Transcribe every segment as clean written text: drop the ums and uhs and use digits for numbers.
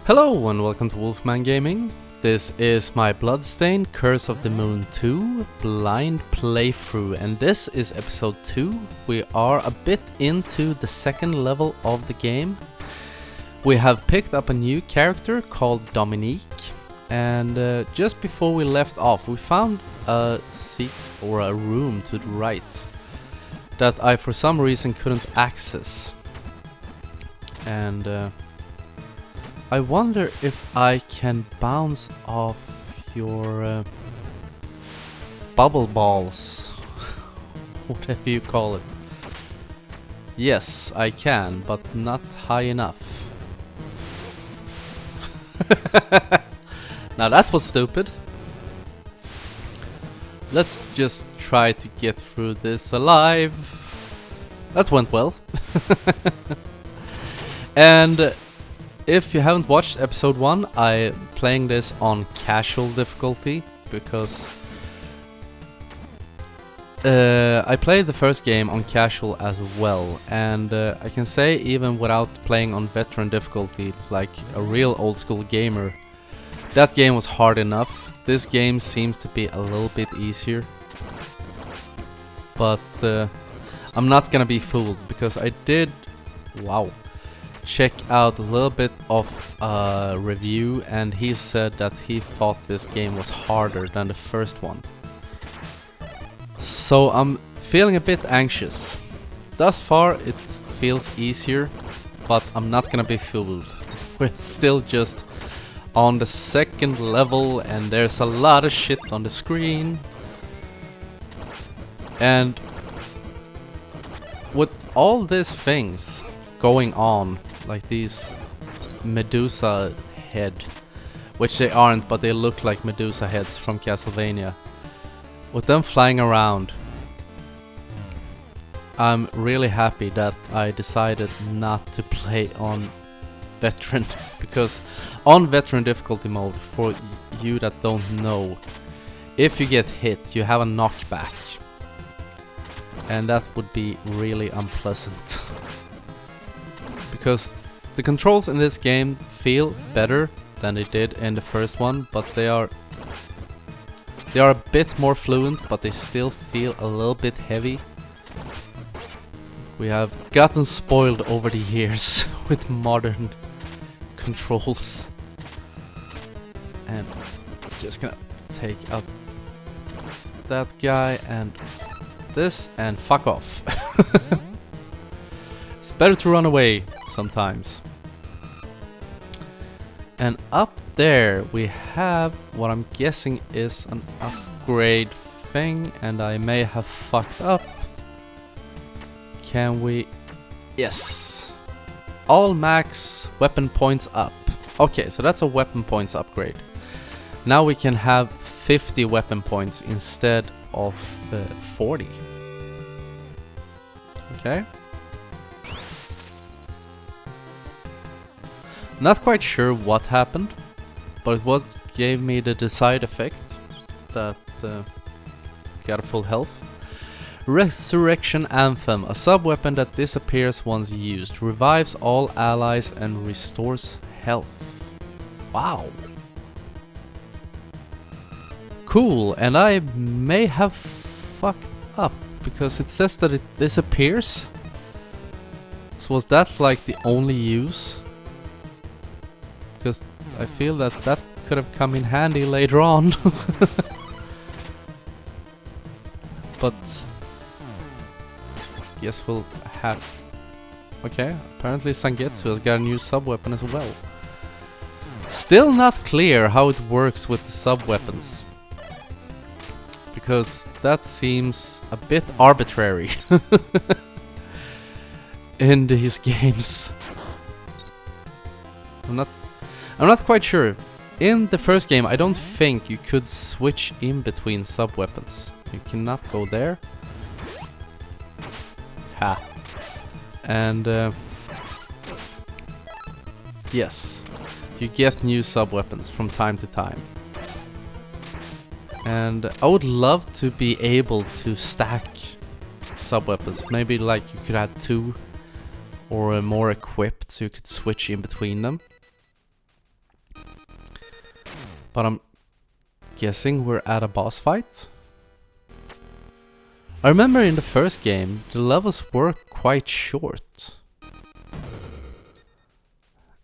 Hello and welcome to Wolfman Gaming. This is my Bloodstained Curse of the Moon 2 blind playthrough, and this is episode 2. We are a bit into the second level of the game. We have picked up a new character called Dominique, and just before we left off we found a seat or a room to the right that I for some reason couldn't access. And I wonder if I can bounce off your bubble balls, whatever you call it. Yes, I can, but not high enough. Now that was stupid. Let's just try to get through this alive. That went well. And if you haven't watched episode 1, I'm playing this on casual difficulty because I played the first game on casual as well, and I can say even without playing on veteran difficulty like a real old school gamer, that game was hard enough. This game seems to be a little bit easier, but I'm not gonna be fooled because I did, check out a little bit of a review, and he said that he thought this game was harder than the first one. So I'm feeling a bit anxious. Thus far it feels easier, but I'm not gonna be fooled. We're still just on the second level and there's a lot of shit on the screen. And with all these things going on, like these Medusa head, which they aren't, but they look like Medusa heads from Castlevania, with them flying around, I'm really happy that I decided not to play on veteran, because on veteran difficulty mode, for you that don't know, if you get hit you have a knockback, and that would be really unpleasant. Because the controls in this game feel better than they did in the first one, but they are a bit more fluent, but they still feel a little bit heavy. We have gotten spoiled over the years with modern controls. And I'm just gonna take out that guy and this and fuck off. It's better to run away sometimes. And up there we have what I'm guessing is an upgrade thing, and I may have fucked up. Can we... Yes! All max weapon points up. Okay, so that's a weapon points upgrade. Now we can have 50 weapon points instead of 40. Okay. Not quite sure what happened, but it gave me the desired effect that got a full health. Resurrection Anthem, a sub-weapon that disappears once used, revives all allies and restores health. Wow. Cool, and I may have fucked up because it says that it disappears. So was that like the only use? Because I feel that that could have come in handy later on. But yes, we'll have... Okay, apparently Sangetsu has got a new sub-weapon as well. Still not clear how it works with the sub-weapons, because that seems a bit arbitrary in these games. I'm not quite sure. In the first game I don't think you could switch in between sub-weapons. You cannot go there. Ha. And yes, you get new sub-weapons from time to time. And I would love to be able to stack sub-weapons. Maybe like you could add 2 or more equipped so you could switch in between them. But I'm guessing we're at a boss fight. I remember in the first game, the levels were quite short.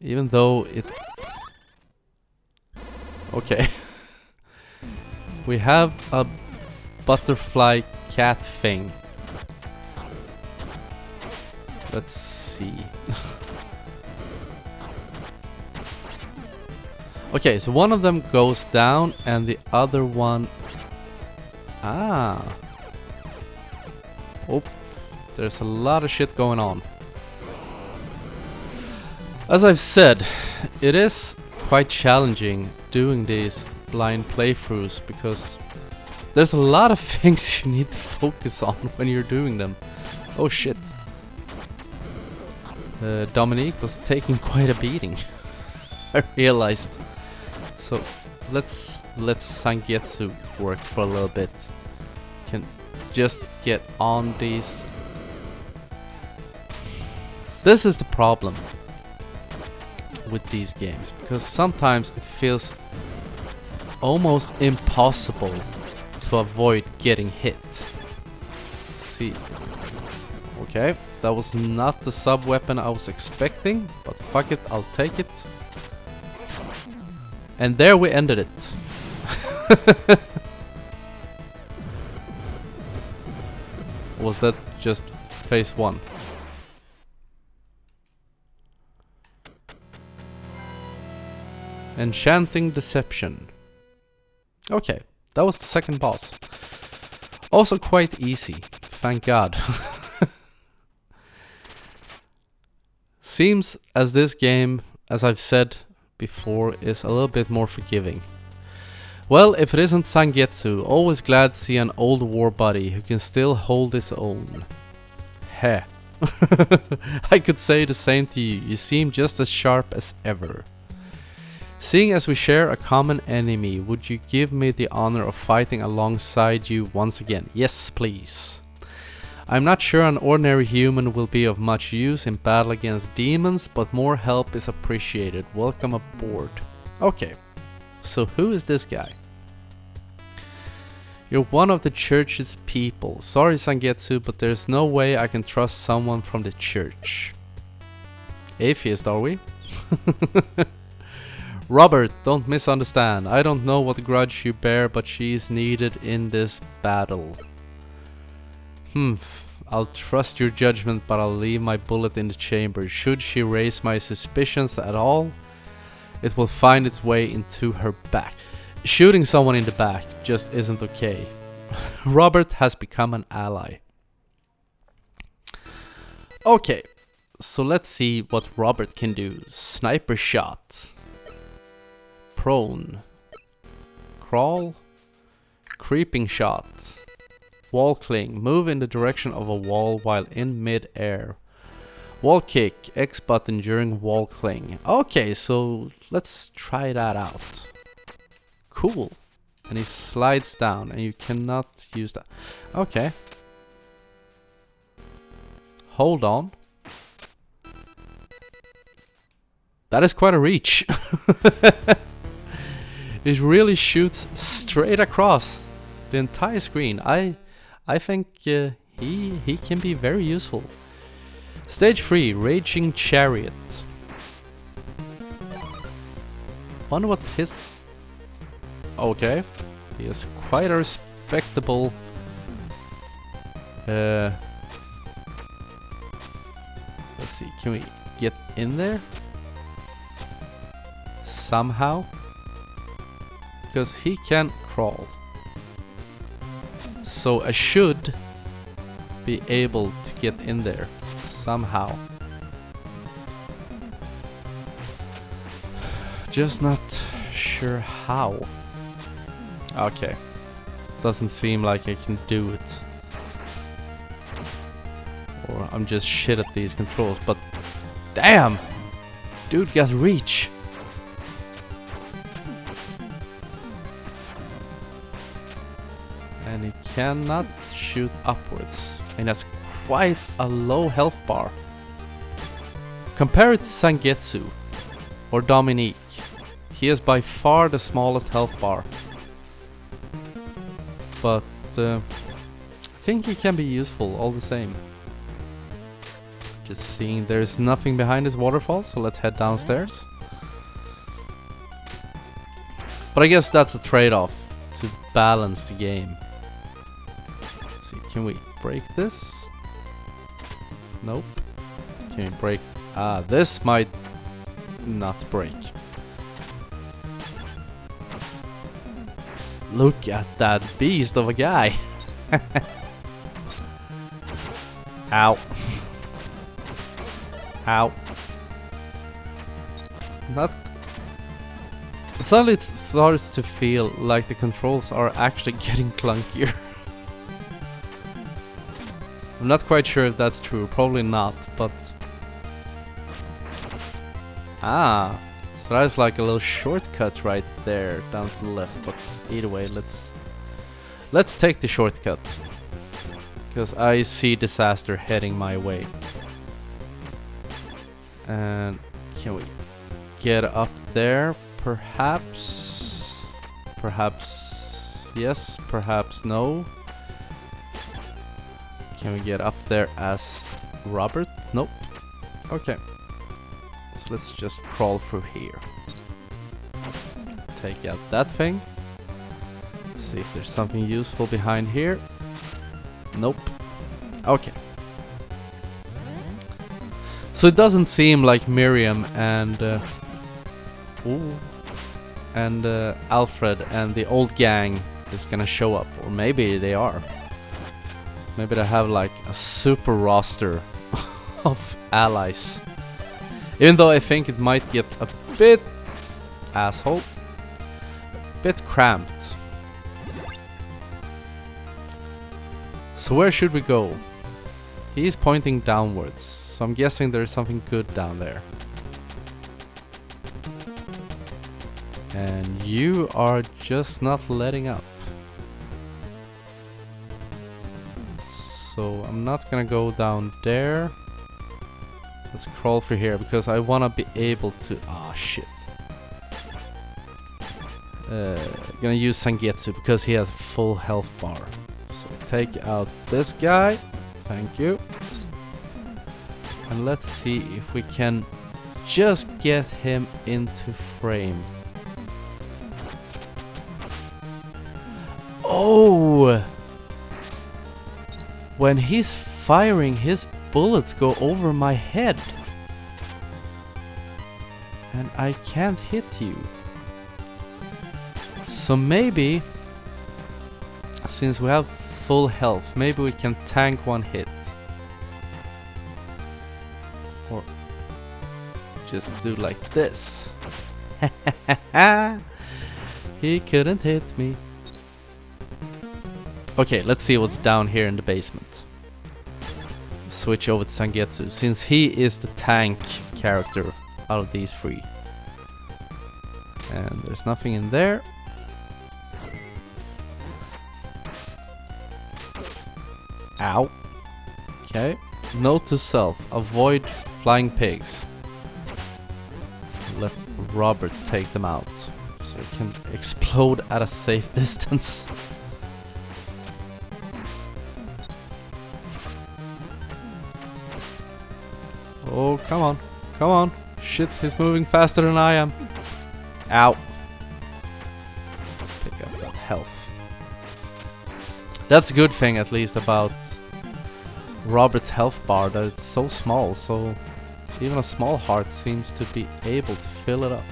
Even though it... Okay. We have a butterfly cat thing. Let's see. Okay, so one of them goes down and the other one... Ah. Oh, there's a lot of shit going on. As I've said, it is quite challenging doing these blind playthroughs because there's a lot of things you need to focus on when you're doing them. Oh shit. Dominique was taking quite a beating. I realized. So let's let Sangetsu work for a little bit. Can just get on these. This is the problem with these games, because sometimes it feels almost impossible to avoid getting hit. See. Okay, that was not the sub weapon I was expecting, but fuck it, I'll take it. And there we ended it. Was that just phase 1? Enchanting Deception. Okay, that was the second boss. Also quite easy, thank God. Seems as this game, as I've said before, is a little bit more forgiving. Well, if it isn't Sangetsu, always glad to see an old war buddy who can still hold his own. Heh. I could say the same to you, you seem just as sharp as ever. Seeing as we share a common enemy, would you give me the honor of fighting alongside you once again? Yes, please. I'm not sure an ordinary human will be of much use in battle against demons, but more help is appreciated. Welcome aboard. Okay, so who is this guy? You're one of the church's people. Sorry, Sangetsu, but there's no way I can trust someone from the church. Atheist, are we? Robert, don't misunderstand. I don't know what grudge you bear, but she is needed in this battle. I'll trust your judgment, but I'll leave my bullet in the chamber. Should she raise my suspicions at all, it will find its way into her back. Shooting someone in the back just isn't okay. Robert has become an ally. Okay, so let's see what Robert can do. Sniper shot. Prone. Crawl. Creeping shot. Wall cling. Move in the direction of a wall while in mid-air. Wall kick. X button during wall cling. Okay, so let's try that out. Cool. And he slides down and you cannot use that. Okay. Hold on. That is quite a reach. It really shoots straight across the entire screen. I think he can be very useful. Stage 3, Raging Chariot. Wonder what his... Okay, he is quite a respectable... Let's see, can we get in there? Somehow? Because he can crawl. So I should be able to get in there somehow. Just not sure how. Okay. Doesn't seem like I can do it. Or I'm just shit at these controls, but damn! Dude got reach. And he cannot shoot upwards. And that's quite a low health bar. Compare it to Sangetsu or Dominique. He has by far the smallest health bar. But I think he can be useful all the same. Just seeing there's nothing behind this waterfall, so let's head downstairs. But I guess that's a trade-off to balance the game. Let's see, can we break this? Nope. Can we break? Ah, this might not break. Look at that beast of a guy. Ow. Ow. Not. Suddenly it starts to feel like the controls are actually getting clunkier. I'm not quite sure if that's true, probably not, but... Ah, so that's like a little shortcut right there down to the left, but either way, let's take the shortcut. Because I see disaster heading my way. And can we get up there? Perhaps? Perhaps yes, perhaps no. Can we get up there as Robert? Nope. Okay. So let's just crawl through here. Take out that thing. See if there's something useful behind here. Nope. Okay. So it doesn't seem like Miriam and Alfred and the old gang is gonna show up, or maybe they are. Maybe they have like a super roster of allies. Even though I think it might get a bit asshole, a bit cramped. So where should we go? He's pointing downwards, so I'm guessing there's something good down there. And you are just not letting up. So I'm not gonna go down there. Let's crawl through here because I wanna be able to... Ah, shit. Gonna use Sangetsu because he has full health bar. So take out this guy. Thank you. And let's see if we can just get him into frame. Oh! When he's firing, his bullets go over my head. And I can't hit you. So maybe, since we have full health, maybe we can tank one hit. Or just do like this. He couldn't hit me. Okay, let's see what's down here in the basement. Switch over to Sangetsu, since he is the tank character out of these three. And there's nothing in there. Ow. Okay. Note to self, avoid flying pigs. Let Robert take them out, so it can explode at a safe distance. Oh, come on. Come on. Shit, he's moving faster than I am. Ow. Pick up that health. That's a good thing, at least, about Robert's health bar, that it's so small, so even a small heart seems to be able to fill it up.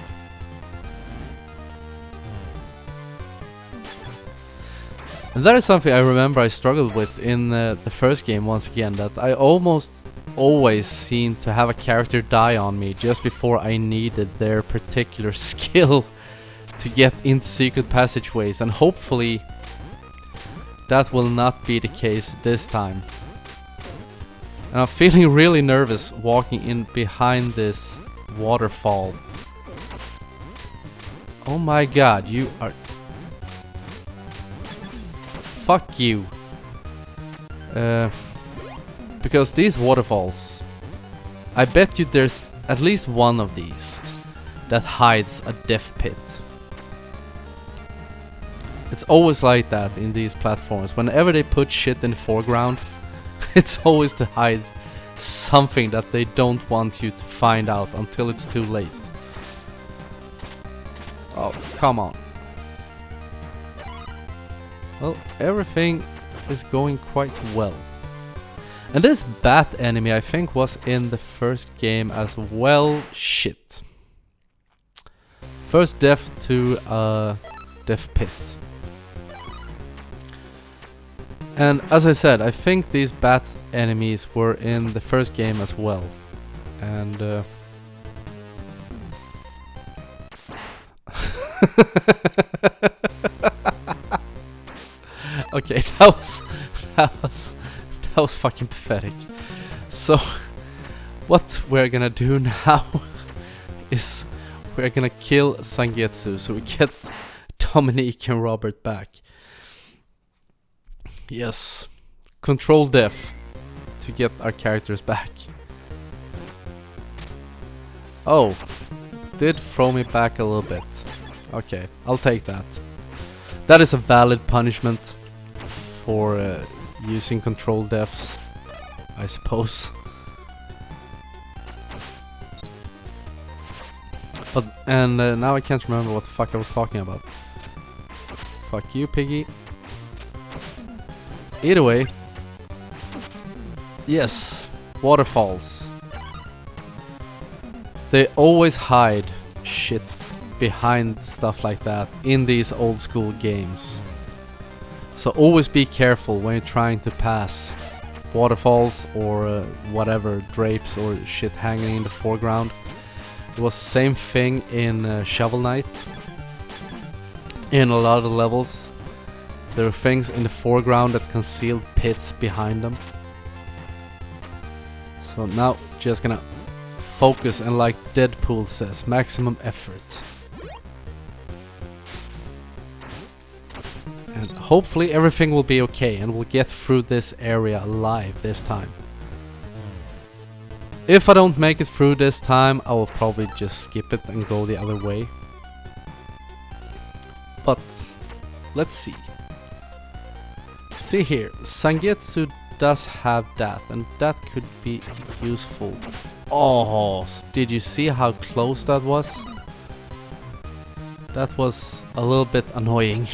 And that is something I remember I struggled with in the first game once again, that I almost always seemed to have a character die on me just before I needed their particular skill to get into secret passageways, and hopefully that will not be the case this time. And I'm feeling really nervous walking in behind this waterfall. Oh my god, you are... Fuck you. Because these waterfalls, I bet you there's at least one of these that hides a death pit. It's always like that in these platforms. Whenever they put shit in the foreground, it's always to hide something that they don't want you to find out until it's too late. Oh, come on. Well, everything is going quite well. And this bat enemy, I think, was in the first game as well. Shit. First death to a death pit. And as I said, I think these bat enemies were in the first game as well. And okay, that was fucking pathetic. So what we're gonna do now is we're gonna kill Sangetsu so we get Dominique and Robert back. Yes, control death to get our characters back. Oh, did throw me back a little bit. Okay, I'll take that. That is a valid punishment for using control deaths, I suppose. But now I can't remember what the fuck I was talking about. Fuck you, piggy. Either way, yes, waterfalls. They always hide shit behind stuff like that in these old school games. So always be careful when you're trying to pass waterfalls or whatever, drapes or shit hanging in the foreground. It was the same thing in Shovel Knight. In a lot of levels, there are things in the foreground that concealed pits behind them. So now just gonna focus and, like Deadpool says, maximum effort. And hopefully everything will be okay and we'll get through this area alive this time. If I don't make it through this time, I will probably just skip it and go the other way. But let's see. See here, Sangetsu does have that, and that could be useful. Oh, did you see how close that was? That was a little bit annoying,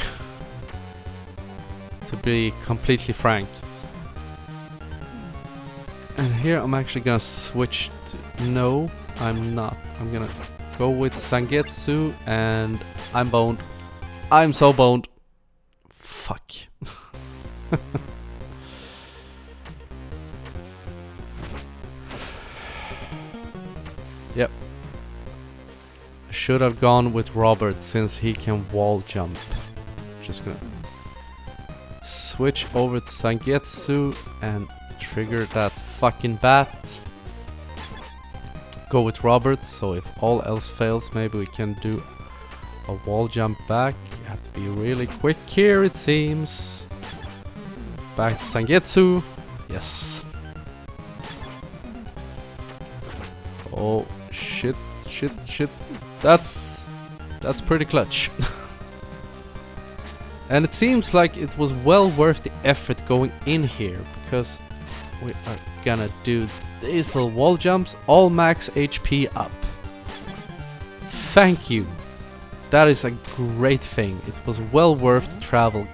to be completely frank. And here I'm actually gonna switch to... No, I'm not. I'm gonna go with Sangetsu, and I'm boned. I'm so boned. Fuck. Yep. I should have gone with Robert since he can wall jump. Just gonna switch over to Sangetsu and trigger that fucking bat. Go with Robert, so if all else fails, maybe we can do a wall jump back. You have to be really quick here, it seems. Back to Sangetsu. Yes. Oh shit, shit, shit. That's pretty clutch. And it seems like it was well worth the effort going in here, because we are gonna do these little wall jumps, all max HP up. Thank you. That is a great thing. It was well worth the travel,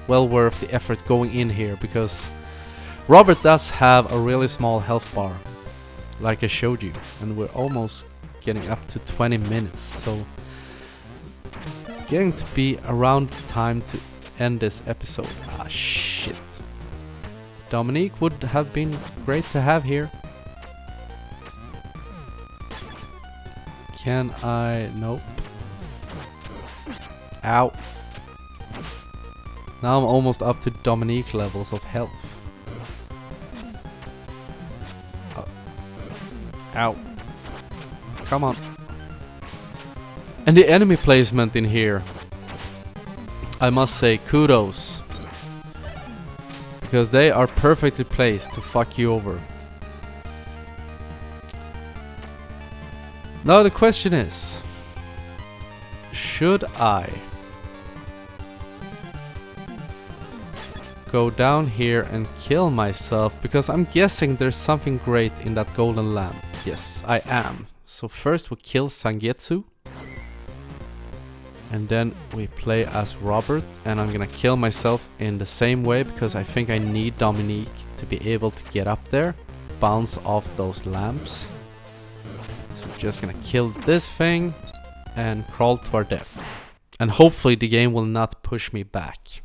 well worth the effort going in here, because Robert does have a really small health bar, like I showed you, and we're almost getting up to 20 minutes, so getting to be around time to end this episode. Ah shit. Dominique would have been great to have here. Can I? Nope. Ow. Now I'm almost up to Dominique levels of health. Ow. Come on. And the enemy placement in here, I must say kudos. Because they are perfectly placed to fuck you over. Now the question is, should I go down here and kill myself? Because I'm guessing there's something great in that golden lamp. Yes, I am. So first we kill Sangetsu. And then we play as Robert, and I'm gonna kill myself in the same way because I think I need Dominique to be able to get up there, bounce off those lamps. So we're just gonna kill this thing and crawl to our death. And hopefully the game will not push me back.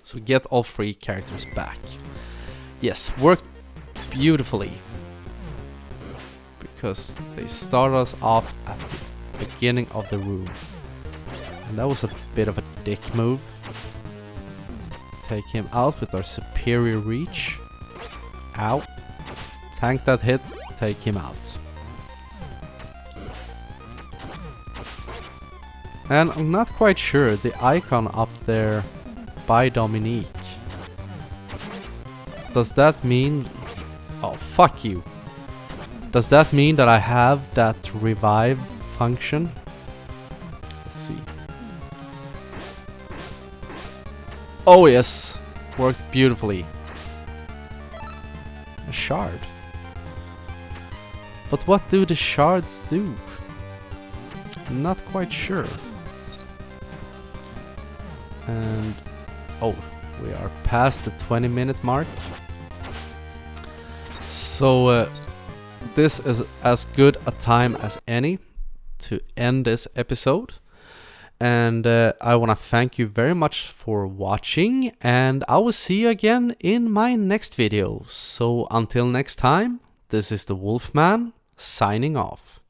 So we get all three characters back. Yes, worked beautifully. Because they start us off at the beginning of the room. And that was a bit of a dick move. Take him out with our superior reach. Ow. Tank that hit, take him out. And I'm not quite sure, the icon up there by Dominique. Does that mean... Oh, fuck you. Does that mean that I have that revive function? Let's see. Oh yes, worked beautifully. A shard. But what do the shards do? I'm not quite sure. And oh, we are past the 20-minute mark. So this is as good a time as any to end this episode. And I want to thank you very much for watching, and I will see you again in my next video. So until next time, this is the Wolfman signing off.